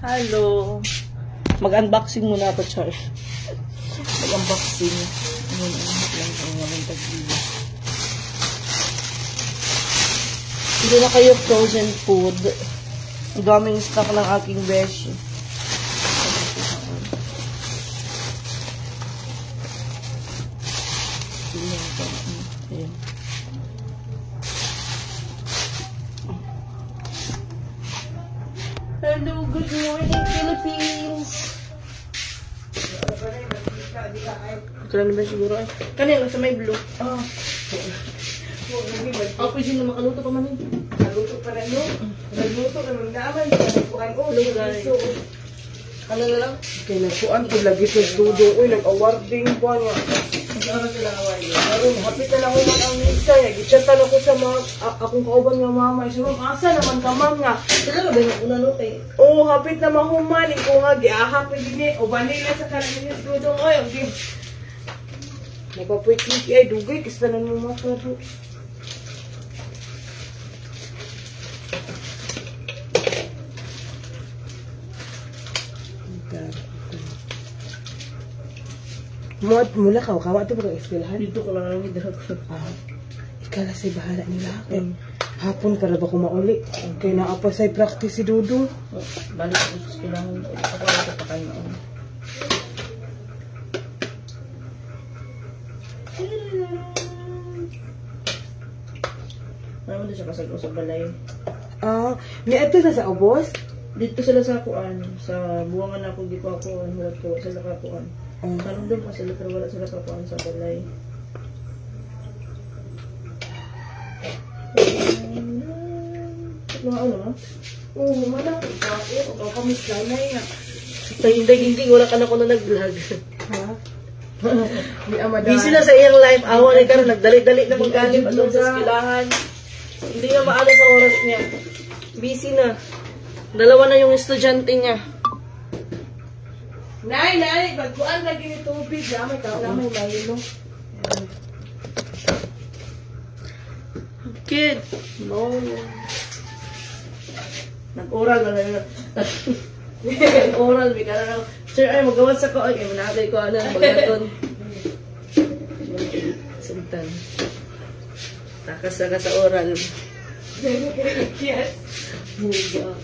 Hello. Mag-unboxing muna ako, Char. Mag-unboxing. Hindi na kayo frozen food. Ang daming stock ng aking besh. Hello, good morning, Philippines! Ito lang naman siguro ay. Kanina, sa may blue. Ah. Pwede na makaluto pa man yun. Nagluto pa rin yun. Nagluto ka ng naman. Hello, guys. Ano na lang? Kaya nagsuan ko lagi sa studio. Uy, nag-awarding pa niya. Ano sila award yun? Naroon, hapit na lang ako ang isa. Gichatan ako sa mga, akong kauban nga mama. Sabi, asa naman ka, ma'am nga. Sila ba yung una no kay? Oo, hapit na mahumanin ko nga. Giahak ko din eh. O banila sa kanila sa studio. Ay, okay. Nagpapuit-puit ay dugay. Kistanan mo mga kado. Mula ka, kawa ito ba ang eskwelahan? Dito ko lang ang hidrag. Ikaw na si bahala nila. Hapon ka na ba kumauli? Kaya naapa sa'y practice si Dudong. Balik ko sa eskwelahan. Ako lang sa pakain. Ano din siya kasag sa balay? May ito na sa obos? Dito sila sa kuan. Sa buwangan ako, di ko ako. Hulat ko sila kakuan. Tanong doon pa sila pero wala sila kakuan sa balay. Mga ano? Oo, malapit ka ako. O kamis na yan. Hindi, wala ka na ko na nag-vlog. Ha? Busy na sa iyang life. Awa na ka na, nagdali-dali na mag-alip at sa skilahan. Hindi na maano sa oras niya. Busy na. Dalawa na yung estudyante niya. Nay, bagkuan lagi ni tubig. Lamay ka, lamay mahilo. Kid. No. Nag-oral na lang. Nag-oral. May ka na lang. Sir, ay, magawas ako. Ay, manatay ko. Ano, magaton. Sultan. Takas na ka sa oral. Yes. Buga.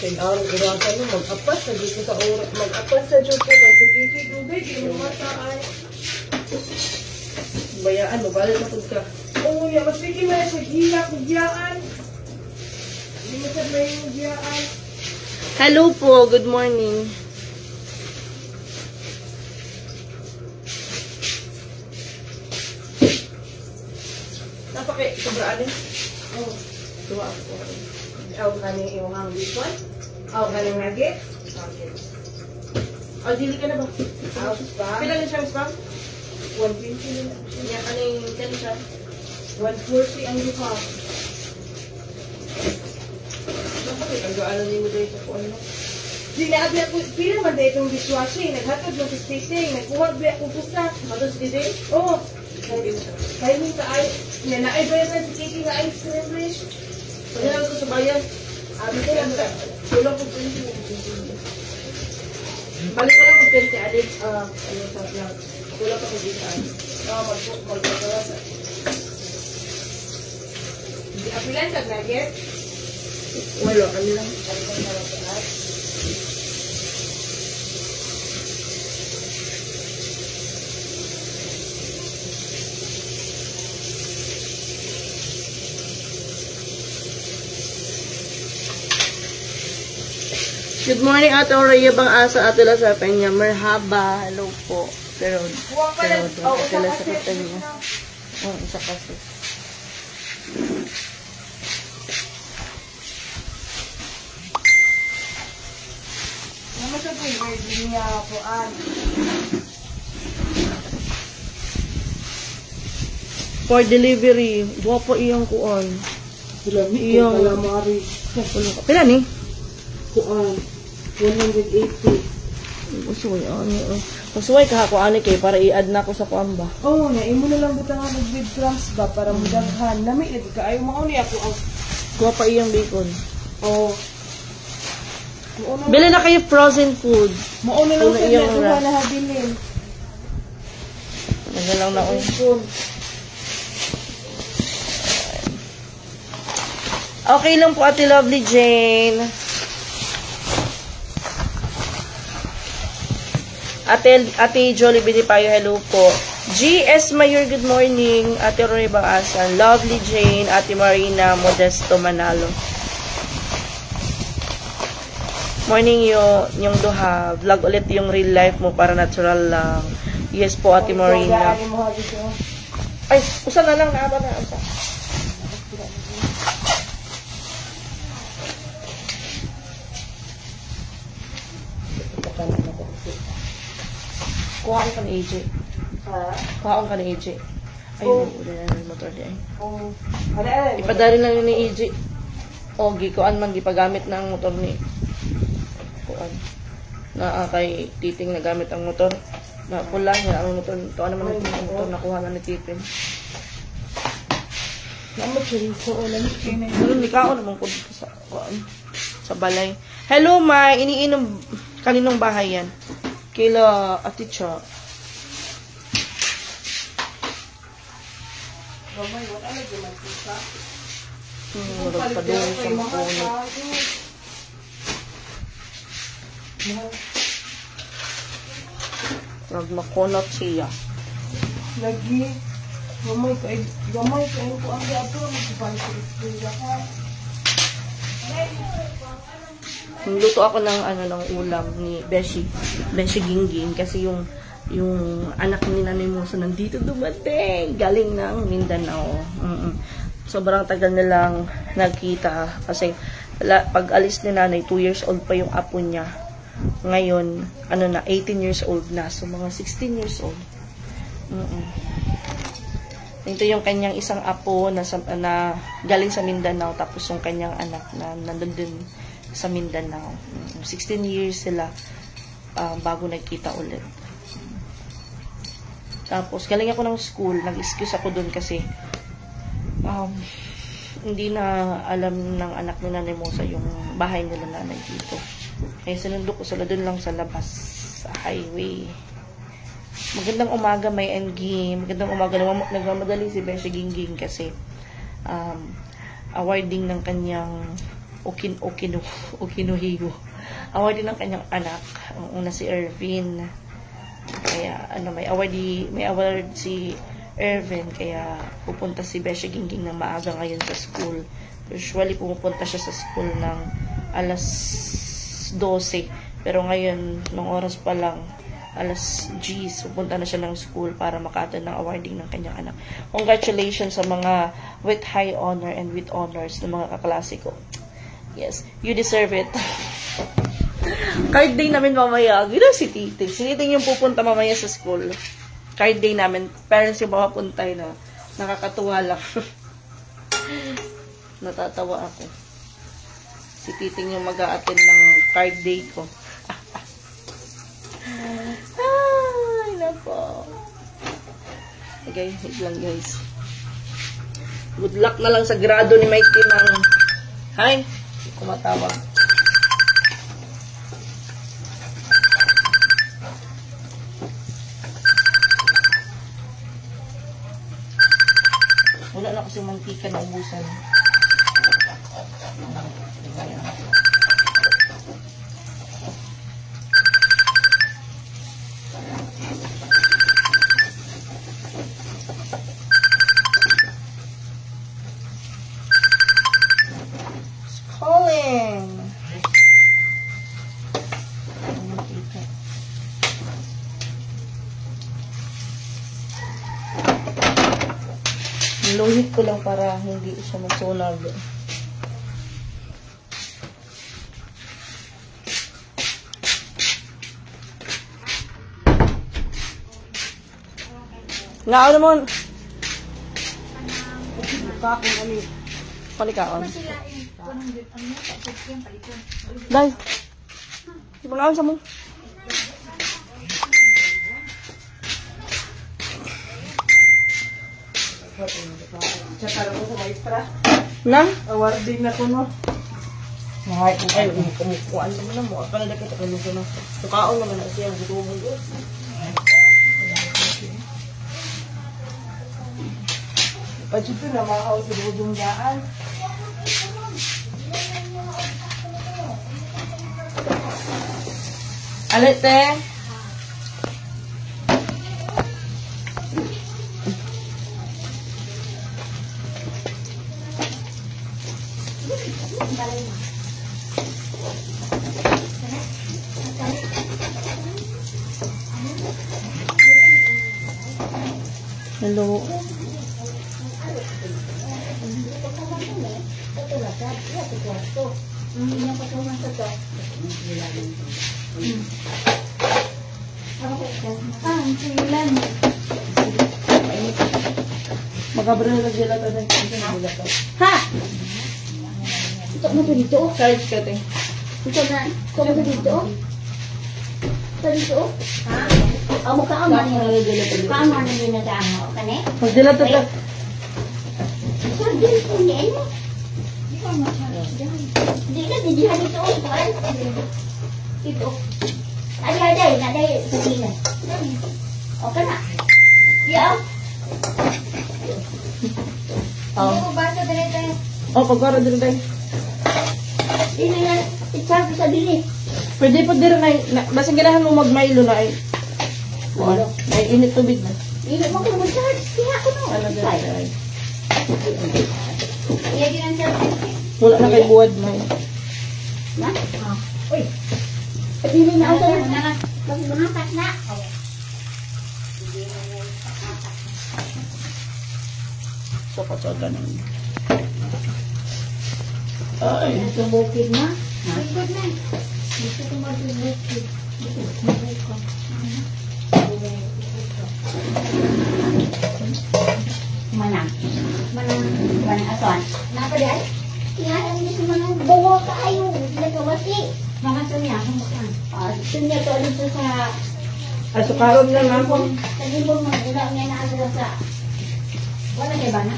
Kaya araw gurasan mo, mag-apas na dito sa oras. Mag-apas na dito ka. Sige, dugay, di mo mataay. Bayaan mo, balik na ka. Oo, yan. Mas bigyan mo na siya giyak, giyaan. Hindi mo siya may giyaan. Hello po, good morning. Napaki, sobraan eh. Oo. Tuwa ako. Aw ka ni iyong ang bison? Aw ka ni nugget? Okay. Oh, dili ka na ba? Aw pa? Pila na siya, Miss Pam? 120 na. Yan, ano yung kaya siya? 140 ang lupa. Napaki, ang gaano niyo dahil sa kuwan mo? Sinabi ako, pila man dahil itong dishwashing. Naghatod ng station. Nagkuha ba akong pusta? Matos dito? Oo. Kaya mo sa ay, naay ba yan si Kiki nga ice cream wish? Pagkala ko sa bayan. Ito lang ka. Kulang ko 20. Balik ko lang kung 20 adik. Ano sa vlog. Kulang ko dito. Magpapagawa sa. Apilan ka nugget? Wala, ano lang. Good morning, Ate Aurea, bang asa Ate La sa Peña? Merhaba, hello po. Pero Ate La sa Peña. Oh, isa kasi. Naman siya po yung niya po For delivery, guwapo iyang kuon. Iyang calamari. Pila ni? Kuan. 180. Usuway, usuway ka ako, ani kay, para i-add na ako sa kuamba. Oo, imo na lang butang ang breadcrumbs ba, para mudaghan. Lami, ka, ayaw mauni ako ang... Kuha pa iyang bacon. Oo. Bili na kayo frozen food. Mauna lang sa na na habilin. Nagalang na ko. Okay lang po, Ate Lovely Jane. Ate Jolie Binipayo, hello po. GS Mayor, good morning. Ate Roy Bangasan, Lovely Jane, Ate Marina Modesto Manalo. Morning yung duha. Vlog ulit yung real life mo para natural lang. Yes po, Ate Marina. Ay, usa na lang. Naaba na. Usa. Kuhaan ka ni AJ. Kuhaan ka ni AJ. Ayun, uli na yung motor di ay. Ipadari lang yun ni AJ. O, gikuan man, gipagamit na ang motor ni kuan. Na kay Titing na gamit ang motor. Na pula niya ang motor. Ito naman ang motor nakuha na ni Titing. Naman chorizo o lamig kayo na yun. Pero nikao naman ko sa kuan. Sa balay. Hello, Mai. Iniinom kaninong bahay yan? Kila Ate Cha. Gamay, wala na gamay pisa. Magpadung sa makunit. Nagmakunot siya. Lagi. Gamay kayo ko ang gato. Nagpapalipin ka. Luto ako ng ng ulam ni Beshi Gingging kasi yung anak ni Nanay Muso nandito dumating galing ng Mindanao. Sobrang tagal nilang nagkita kasi pag alis ni Nanay 2 years old pa yung apo niya. Ngayon 18 years old na, so mga 16 years old. Ito yung kanyang isang apo na galing sa Mindanao, tapos yung kanyang anak na nandun din sa Mindanao. 16 years sila bago nagkita ulit. Tapos galing ako ng school, nag-excuse ako dun kasi hindi na alam ng anak ni Nanay Mosa yung bahay nila nanay dito. Kaya sinundo ko sila dun lang sa labas, sa highway. Magandang umaga, may NG. Magandang umaga. Nagmamadali si Beshi Gingging kasi awarding ng kanyang Okinuhigo. Awarding ng kanyang anak. Ang una si Ervin. Kaya may award si Ervin. Kaya pupunta si Beshi Gingging ng maaga ngayon sa school. Usually pumupunta siya sa school ng alas 12. Pero ngayon, nung oras pa lang, alas 10, pupunta na siya ng school para maka-attend ng awarding ng kanyang anak. Congratulations sa mga with high honor and with honors ng mga kaklase ko. Yes, you deserve it. Card day namin mamaya. Gila si Titing. Si Titing yung pupunta mamaya sa school. Card day namin. Parents yung mapapuntay na. Nakakatuwa lang. Natatawa ako. Si Titing yung mag-a-attend ng card day ko. Ay, nako. Okay, wait lang guys. Good luck na lang sa grado ni Mikey ng... Hi! Kumatawag. Wala na kasi mantika na ubusan. Luhit ko lang para hindi siya magsunog. Nga naman. Buka kung ano. Palikaon. Dahil. Ibang sa mo. Tsaka na ko sa maestra. Na? Awarding na ko no. Ay, kumukuhaan naman na mo. Pala na kita kaluto na. Tukaon naman na siya. Gutumong ko. Pagkito na makaw sa budong daan. Alit eh. Hello. Magabra na nagdila tayo ng Ha? Ito mo to dito? charge ka te. Ito mo to dito? Ito dito? Ha? Amo ka aman ni. Kaman ni na ta amo kane? Magdila to ta. So dito ni ano? Di na di diha dito kan? Ito. Ada sini. Oh kana. Ya. Oh. Ano ba sa dito? Oh, pagkara dito tayo. Ini na i-charge sa dili. Pwede po din na, basta ganahan mo mag-Milo na ay. Ano? May init tubig na. Ini mo ko mag-charge. Kaya ako no. Ano din ay. Iya din ang charge. Wala na kay buwad may. Na? Uy. Pili na ako na. Bakit bumatak na? So, patsaga na. Ay, ito bukid na. Bukid na. Dito ko mag-bukid. Manang. Manang asuan. Napa dia? Yan, hindi sa mga bawa kayo. Nagkawasi. Mga sunya, kumukan. Sunya to dito sa... Asukaron lang ako. Sa libong mga ila niya na ako sa... Wala kayo ba na?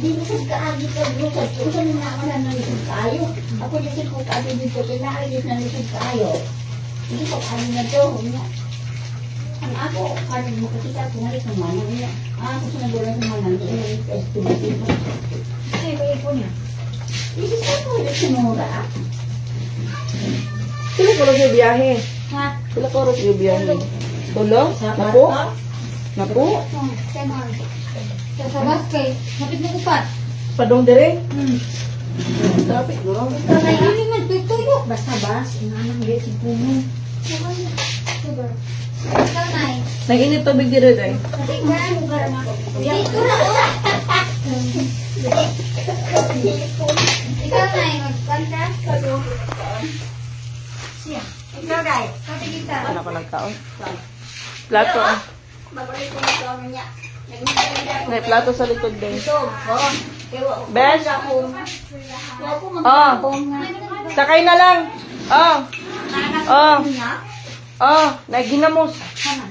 Di ko sa kaagi ka bukod. Kung saan na ako na nalisod kayo. Ako dito ko kaagi dito. Kinaagis na nalisod kayo. Hindi ko kami na to. Ang ako, kanin mo kasi ako ngalit ng manang niya. Ako sa nagulang sa manang niya. Hindi ko estimate mo. Kasi ko niya. Hindi ko po ulit sinura. Sila ko rin yung biyahe. Ha? Sila ko rin yung biyahe. Tulong? Napo? Napo? Sa baskay. Kapit na kupat. Padong dire? Traffic, no? Ay, hindi man tutuyo. Basta bas. Inanang hindi si Puno. Ikaw, Nay. Nag-init tubig dire tayo. Katinggalan mo ka naman. Dito na, Ikaw, Nay. Mag-contrast ka doon. Siya. Ikaw, Nay. Katingita. Ano ko nagkaon? Plato. Babalik ko na ito niya. May plato sa likod din. Ito. Besh? Ako Oh. mag-abong nga. Sakay na lang. Oh. Oh. Niya. Oh. Naginamos. Sana.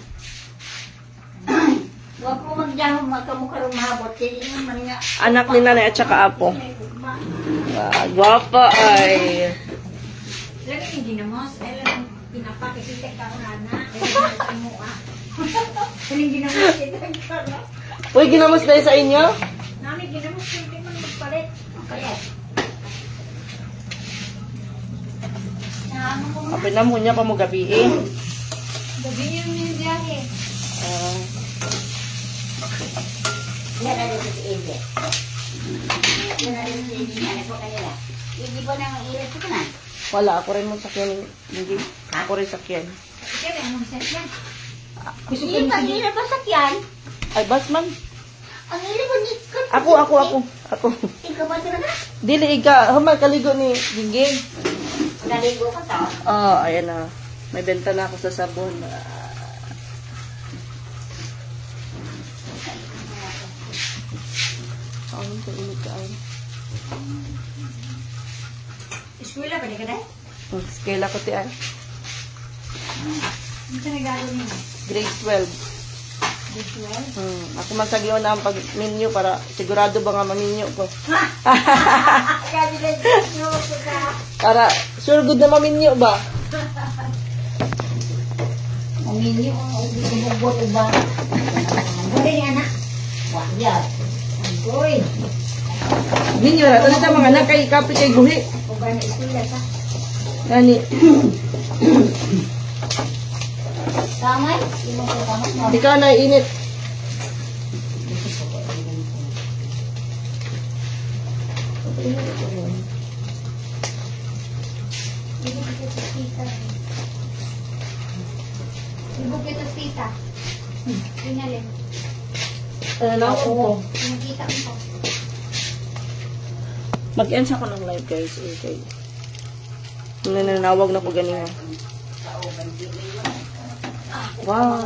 Huwag ko mag-jahong magkamukha rin mahabot. Hindi naman nga. Anak ni nanay at saka apo. Guwapa ay. Lagi yung ginamos. Alam, pinapakikita ka na na. Alam mo ah. Alam ginamos kita ka na. Uy, ginamos na sa inyo? Nami ginamos hindi man magpalit. Kaya. Naano ko na. Kapit na muna pa mo gabi eh. Gabi yung biyahe. Yan na rin si Eze. Yan na rin si Eze. Ano po kanila? Hindi po na ang ilat ko na. Wala, ako rin mo sakyan. Hindi. Ako rin sakyan. Ikaw rin anong sakyan? Hindi pa ilat pa sakyan. Ay, basman. Ang ilat po ni... Ako. Ikaw ba talaga? Dili, ika. Humal kaligo ni Gingging. Naligo ka to? Oh, ayan na. May benta na ako sa sabon. Ang kainit ka ay. Eskwela pa di ka dahil? Scale ako ti ay. Ano ka nagalo niyo? Grade 12. Ako man sagyo na ang pag-menu para sigurado ba nga ma-menu ko. Para sure good na ma-menu ba? Mamili ko, hindi ko magboto ba? Buti niya na. Wah, yan. Uy. Menu ra to sa mga anak kay kape kay guhi. Kung ba na isula ka? Gani. Kamay? Hindi mo ko kamay. Ikaw na init. Ibog ito tita. Tingnan. Ano ko? Nakita ko. Mag-end sa ko ng live guys. Okay. Nananawag na ko ganina. Wow.